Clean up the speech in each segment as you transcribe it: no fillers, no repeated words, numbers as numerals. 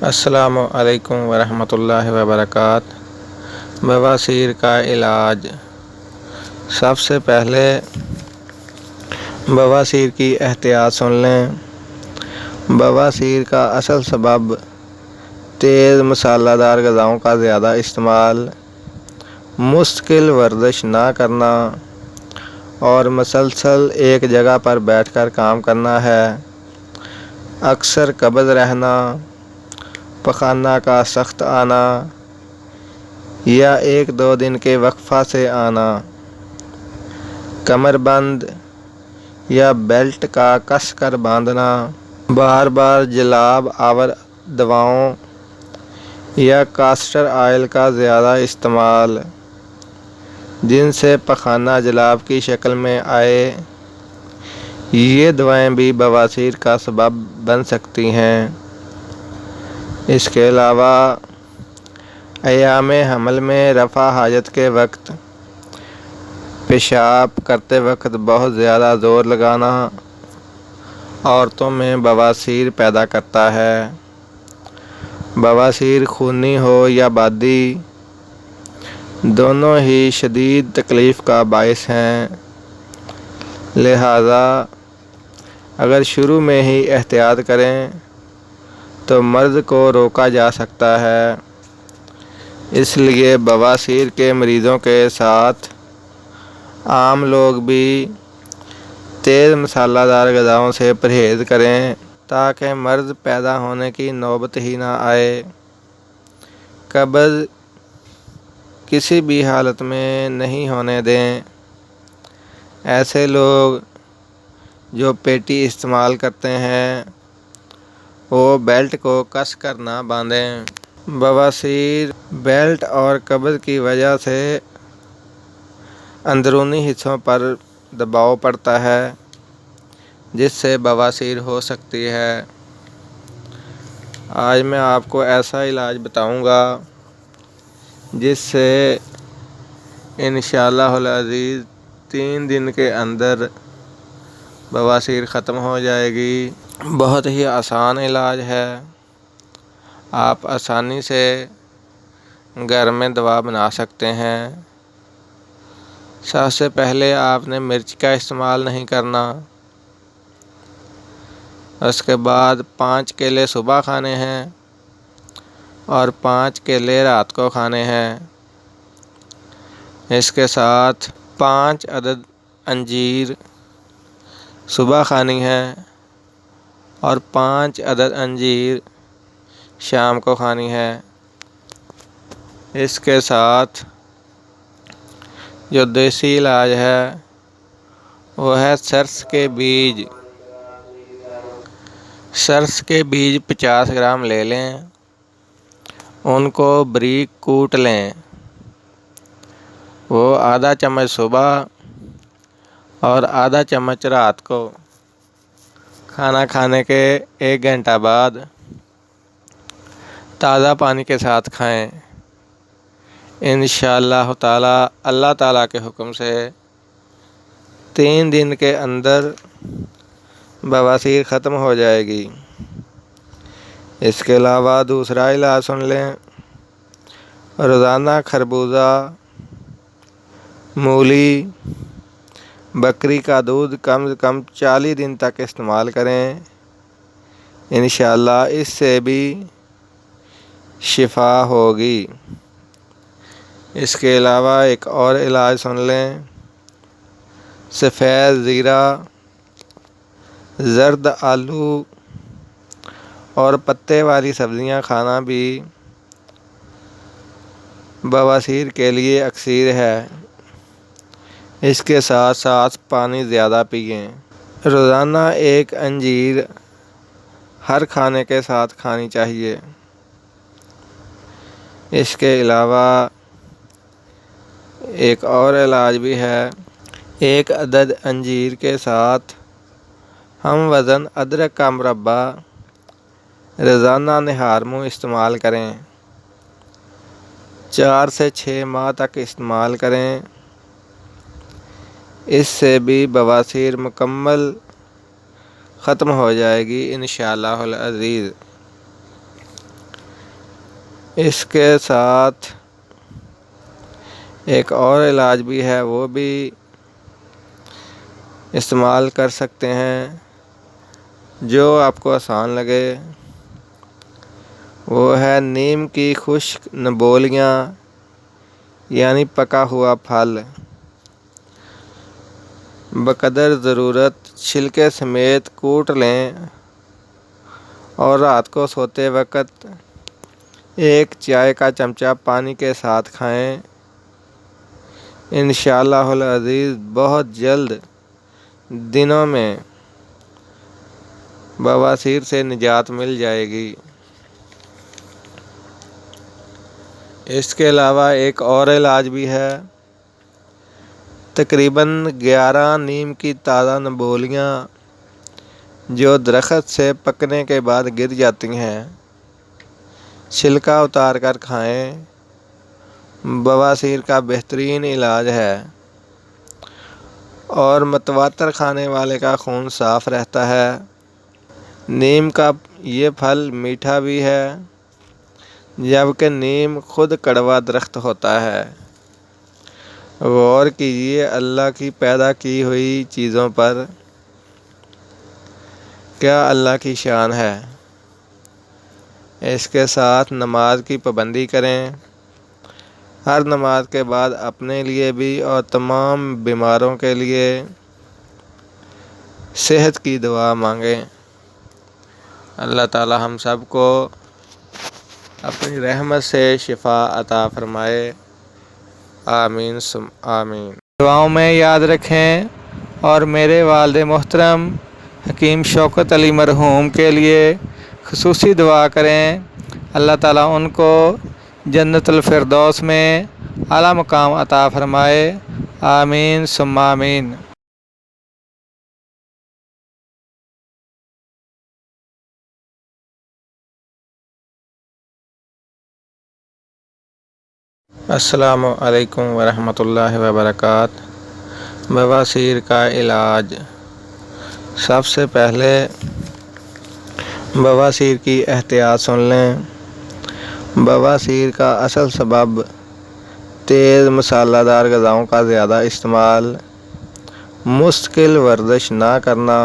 السلام علیکم ورحمۃ اللہ وبرکاتہ۔ بواسیر کا علاج۔ سب سے پہلے بواسیر کی احتیاط سن لیں۔ بواسیر کا اصل سبب تیز مسالہ دار غذاؤں کا زیادہ استعمال، مستقل ورزش نہ کرنا اور مسلسل ایک جگہ پر بیٹھ کر کام کرنا ہے۔ اکثر قبض رہنا، پخانہ کا سخت آنا یا 1-2 دن کے وقفہ سے آنا، کمر بند یا بیلٹ کا کس کر باندھنا، بار بار جلاب آور دواؤں یا کاسٹر آئل کا زیادہ استعمال جن سے پخانہ جلاب کی شکل میں آئے، یہ دوائیں بھی بواسیر کا سبب بن سکتی ہیں۔ اس کے علاوہ ایام حمل میں رفع حاجت کے وقت پیشاب کرتے وقت بہت زیادہ زور لگانا عورتوں میں بواسیر پیدا کرتا ہے۔ بواسیر خونی ہو یا بادی، دونوں ہی شدید تکلیف کا باعث ہیں، لہذا اگر شروع میں ہی احتیاط کریں تو مرض کو روکا جا سکتا ہے۔ اس لیے بواسیر کے مریضوں کے ساتھ عام لوگ بھی تیز مسالہ دار غذاؤں سے پرہیز کریں تاکہ مرض پیدا ہونے کی نوبت ہی نہ آئے۔ قبض کسی بھی حالت میں نہیں ہونے دیں۔ ایسے لوگ جو پیٹی استعمال کرتے ہیں وہ بیلٹ کو کس کر نہ باندھیں۔ بواسیر بیلٹ اور قبض کی وجہ سے اندرونی حصوں پر دباؤ پڑتا ہے جس سے بواسیر ہو سکتی ہے۔ آج میں آپ کو ایسا علاج بتاؤں گا جس سے انشاءاللہ العزیز 3 دن کے اندر بواسیر ختم ہو جائے گی۔ بہت ہی آسان علاج ہے، آپ آسانی سے گھر میں دوا بنا سکتے ہیں۔ سب سے پہلے آپ نے مرچ کا استعمال نہیں کرنا۔ اس کے بعد 5 کیلے صبح کھانے ہیں اور 5 کیلے رات کو کھانے ہیں۔ اس کے ساتھ 5 عدد انجیر صبح کھانی ہے اور 5 عدد انجیر شام کو کھانی ہے۔ اس کے ساتھ جو دیسی علاج ہے وہ ہے سرس کے بیج۔ سرس کے بیج 50 گرام لے لیں، ان کو باریک کوٹ لیں۔ وہ آدھا چمچ صبح اور آدھا چمچ رات کو کھانا کھانے کے 1 گھنٹہ بعد تازہ پانی کے ساتھ کھائیں۔ انشاءاللہ تعالی اللہ تعالیٰ کے حکم سے 3 دن کے اندر بواسیر ختم ہو جائے گی۔ اس کے علاوہ دوسرا علاج سن لیں۔ روزانہ خربوزہ، مولی، بکری کا دودھ کم از کم 40 دن تک استعمال کریں، انشاءاللہ اس سے بھی شفا ہوگی۔ اس کے علاوہ ایک اور علاج سن لیں۔ سفید زیرہ، زرد آلو اور پتے والی سبزیاں کھانا بھی بواسیر کے لیے اکسیر ہے۔ اس کے ساتھ ساتھ پانی زیادہ پئیں۔ روزانہ 1 انجیر ہر کھانے کے ساتھ کھانی چاہیے۔ اس کے علاوہ ایک اور علاج بھی ہے۔ 1 عدد انجیر کے ساتھ ہم وزن ادرک کا مربع روزانہ نہار منہ استعمال کریں، 4 سے 6 ماہ تک استعمال کریں۔ اس سے بھی بواسیر مکمل ختم ہو جائے گی انشاءاللہ العزیز۔ اس کے ساتھ ایک اور علاج بھی ہے، وہ بھی استعمال کر سکتے ہیں، جو آپ کو آسان لگے۔ وہ ہے نیم کی خشک نبولیاں، یعنی پکا ہوا پھل، بقدر ضرورت چھلکے سمیت کوٹ لیں اور رات کو سوتے وقت ایک چائے کا چمچہ پانی کے ساتھ کھائیں۔ انشاءاللہ العزیز بہت جلد دنوں میں بواسیر سے نجات مل جائے گی۔ اس کے علاوہ ایک اور علاج بھی ہے۔ تقریباً 11 نیم کی تازہ نبولیاں جو درخت سے پکنے کے بعد گر جاتی ہیں، چھلکا اتار کر کھائیں۔ بواسیر کا بہترین علاج ہے اور متواتر کھانے والے کا خون صاف رہتا ہے۔ نیم کا یہ پھل میٹھا بھی ہے، جبکہ نیم خود کڑوا درخت ہوتا ہے۔ غور کیجیے اللہ کی پیدا کی ہوئی چیزوں پر، کیا اللہ کی شان ہے۔ اس کے ساتھ نماز کی پابندی کریں۔ ہر نماز کے بعد اپنے لیے بھی اور تمام بیماروں کے لیے صحت کی دعا مانگیں۔ اللہ تعالی ہم سب کو اپنی رحمت سے شفا عطا فرمائے، آمین ثم آمین۔ دعاؤں میں یاد رکھیں اور میرے والد محترم حکیم شوکت علی مرحوم کے لیے خصوصی دعا کریں، اللہ تعالیٰ ان کو جنت الفردوس میں اعلیٰ مقام عطا فرمائے، آمین ثم آمین۔ السلام علیکم ورحمۃ اللہ وبرکاتہ۔ بواسیر کا علاج۔ سب سے پہلے بواسیر کی احتیاط سن لیں۔ بواسیر کا اصل سبب تیز مسالہ دار غذاؤں کا زیادہ استعمال، مستقل ورزش نہ کرنا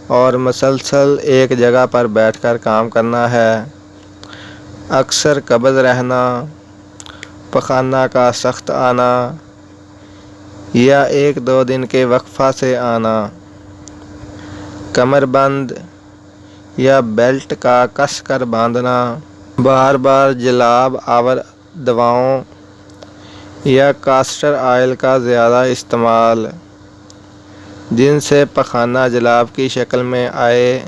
اور مسلسل ایک جگہ پر بیٹھ کر کام کرنا ہے۔ اکثر قبض رہنا، پخانہ کا سخت آنا یا 1-2 دن کے وقفہ سے آنا، کمر بند یا بیلٹ کا کس کر باندھنا، بار بار جلاب آور دواؤں یا کاسٹر آئل کا زیادہ استعمال جن سے پخانہ جلاب کی شکل میں آئے،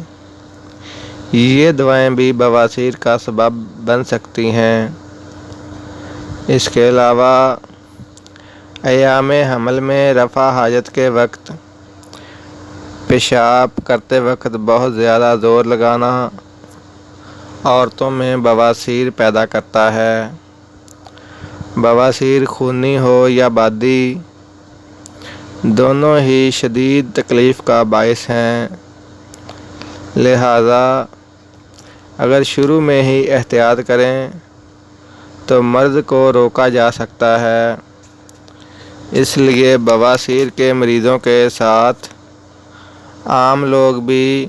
یہ دوائیں بھی بواسیر کا سبب بن سکتی ہیں۔ اس کے علاوہ ایام حمل میں رفع حاجت کے وقت پیشاب کرتے وقت بہت زیادہ زور لگانا عورتوں میں بواسیر پیدا کرتا ہے۔ بواسیر خونی ہو یا بادی، دونوں ہی شدید تکلیف کا باعث ہیں، لہذا اگر شروع میں ہی احتیاط کریں تو مرض کو روکا جا سکتا ہے۔ اس لیے بواسیر کے مریضوں کے ساتھ عام لوگ بھی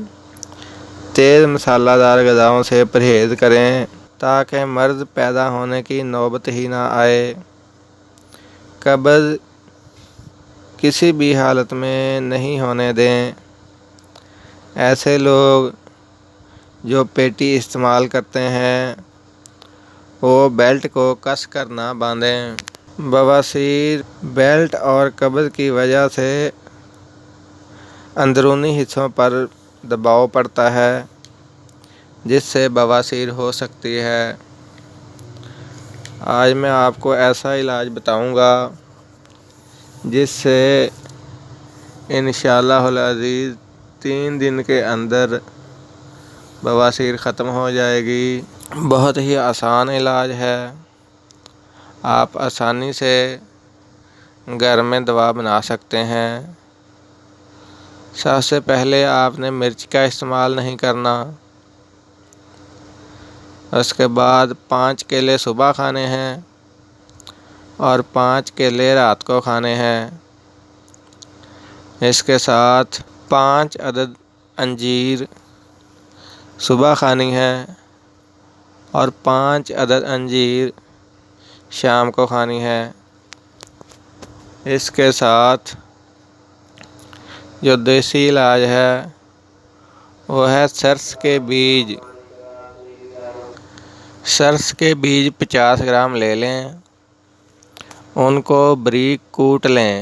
تیز مسالہ دار غذاؤں سے پرہیز کریں تاکہ مرض پیدا ہونے کی نوبت ہی نہ آئے۔ قبض کسی بھی حالت میں نہیں ہونے دیں۔ ایسے لوگ جو پیٹی استعمال کرتے ہیں وہ بیلٹ کو کس کر نہ باندھیں۔ بواسیر بیلٹ اور قبض کی وجہ سے اندرونی حصوں پر دباؤ پڑتا ہے جس سے بواسیر ہو سکتی ہے۔ آج میں آپ کو ایسا علاج بتاؤں گا جس سے انشاءاللہ العزیز 3 دن کے اندر بواسیر ختم ہو جائے گی۔ بہت ہی آسان علاج ہے، آپ آسانی سے گھر میں دوا بنا سکتے ہیں۔ سب سے پہلے آپ نے مرچ کا استعمال نہیں کرنا، اس کے بعد 5 کیلے صبح کھانے ہیں اور 5 کیلے رات کو کھانے ہیں۔ اس کے ساتھ 5 عدد انجیر صبح کھانی ہے اور 5 عدد انجیر شام کو کھانی ہے۔ اس کے ساتھ جو دیسی علاج ہے وہ ہے سرس کے بیج۔ سرس کے بیج 50 گرام لے لیں، ان کو باریک کوٹ لیں۔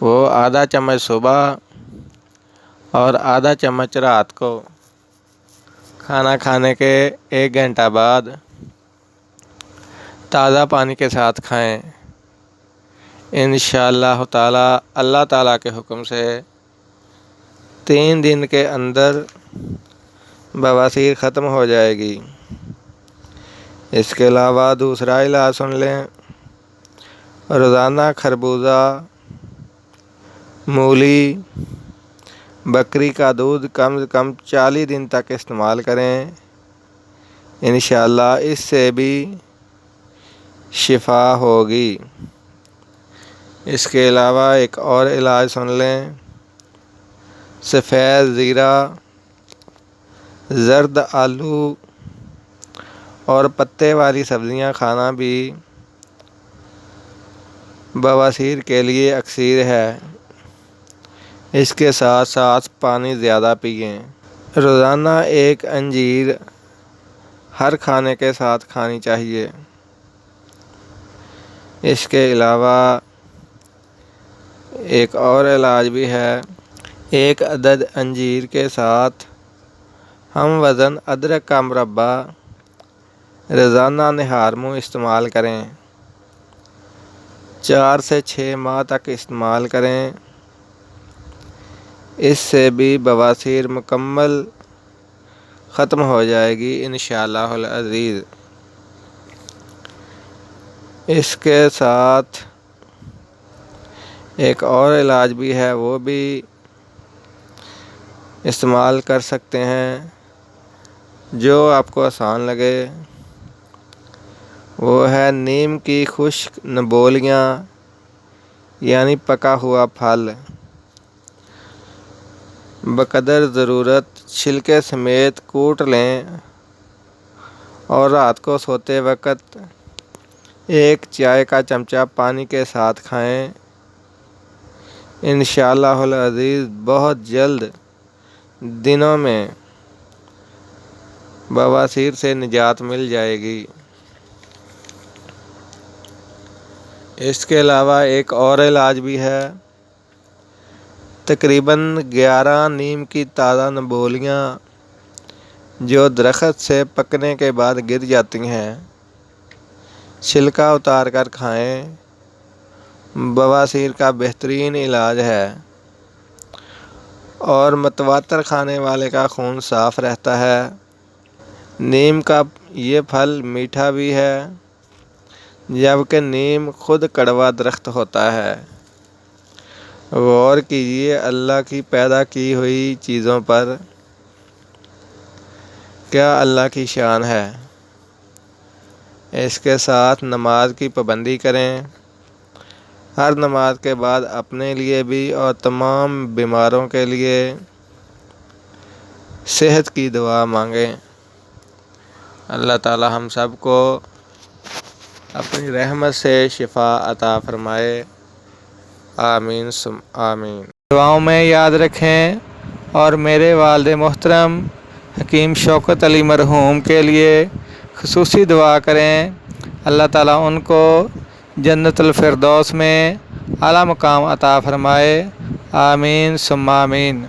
وہ آدھا چمچ صبح اور آدھا چمچ رات کو کھانا کھانے کے 1 گھنٹہ بعد تازہ پانی کے ساتھ کھائیں۔ انشاءاللہ تعالی اللہ تعالیٰ کے حکم سے 3 دن کے اندر بواسیر ختم ہو جائے گی۔ اس کے علاوہ دوسرا علاج سن لیں۔ روزانہ خربوزہ، مولی، بکری کا دودھ کم از کم 40 دن تک استعمال کریں۔ انشاءاللہ اس سے بھی شفا ہوگی۔ اس کے علاوہ ایک اور علاج سن لیں۔ سفید زیرہ، زرد آلو اور پتے والی سبزیاں کھانا بھی بواسیر کے لیے اکسیر ہے۔ اس کے ساتھ ساتھ پانی زیادہ پئیں۔ روزانہ 1 انجیر ہر کھانے کے ساتھ کھانی چاہیے۔ اس کے علاوہ ایک اور علاج بھی ہے۔ 1 عدد انجیر کے ساتھ ہم وزن ادرک کا مربع روزانہ نہار منہ استعمال کریں۔ 4 سے 6 ماہ تک استعمال کریں۔ اس سے بھی بواسیر مکمل ختم ہو جائے گی انشاءاللہ العزیز۔ اس کے ساتھ ایک اور علاج بھی ہے، وہ بھی استعمال کر سکتے ہیں، جو آپ کو آسان لگے۔ وہ ہے نیم کی خشک نبولیاں، یعنی پکا ہوا پھل۔ بقدر ضرورت چھلکے سمیت کوٹ لیں اور رات کو سوتے وقت 1 چائے کا چمچہ پانی کے ساتھ کھائیں۔ انشاءاللہ العزیز بہت جلد دنوں میں بواسیر سے نجات مل جائے گی۔ اس کے علاوہ ایک اور علاج بھی ہے۔ تقریباً 11 نیم کی تازہ نبولیاں جو درخت سے پکنے کے بعد گر جاتی ہیں، چھلکا اتار کر کھائیں۔ بواسیر کا بہترین علاج ہے اور متواتر کھانے والے کا خون صاف رہتا ہے۔ نیم کا یہ پھل میٹھا بھی ہے، جبکہ نیم خود کڑوا درخت ہوتا ہے۔ غور کیجیے اللہ کی پیدا کی ہوئی چیزوں پر، کیا اللہ کی شان ہے۔ اس کے ساتھ نماز کی پابندی کریں۔ ہر نماز کے بعد اپنے لیے بھی اور تمام بیماروں کے لیے صحت کی دعا مانگیں۔ اللہ تعالی ہم سب کو اپنی رحمت سے شفا عطا فرمائے۔ آمین ثم آمین۔ دعاؤں میں یاد رکھیں اور میرے والد محترم حکیم شوکت علی مرحوم کے لیے خصوصی دعا کریں۔ اللہ تعالیٰ ان کو جنت الفردوس میں اعلیٰ مقام عطا فرمائے۔ آمین ثم آمین۔